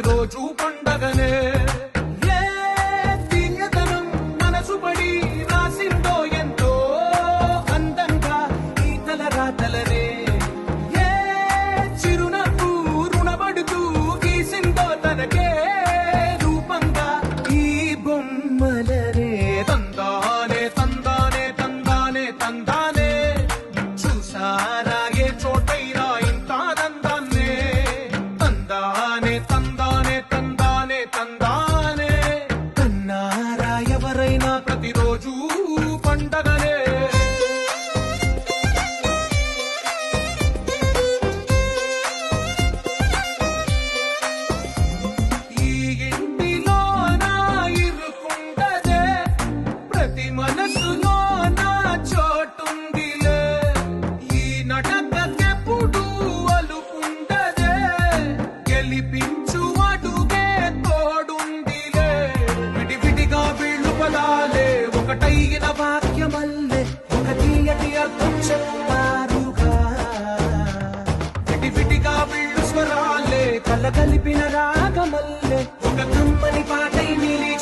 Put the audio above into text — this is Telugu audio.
ప్రతిరోజు పండగనే తీయతనం మనసు పడి రాసిందో ఎంతో అందంగా ఈ తలరాతలనే చిరునవ్వు రుణపడుతూ గీసిందో తనకే రూపంగా ఈ బొమ్మలనే తందానే తందానే తందానే తందానే చూసారా ఏ చోటైనా ఇంత దందాన్నే తందానే తందానే తందానే తందానే కన్నారా ఎవరైనా ప్రతిరోజు పండగనే ఈ ఇంటిలో నా ఇరుకుండదే ప్రతి మనసులో నా చోటుందిలే ఈ నటకెప్పుడు అలుకుండదే గెలిపించు అడుగే తోడుందిలే విడివిడిగా వీళ్ళు పదాలే ఒకటైన వాక్యమల్లే ఒక తీయటి అర్థం చెప్తారుగా విడివిడిగా వీళ్ళు స్వరాలే కలగలిపిన రాగమల్లే ఒక కమ్మని పాటై నిలిచి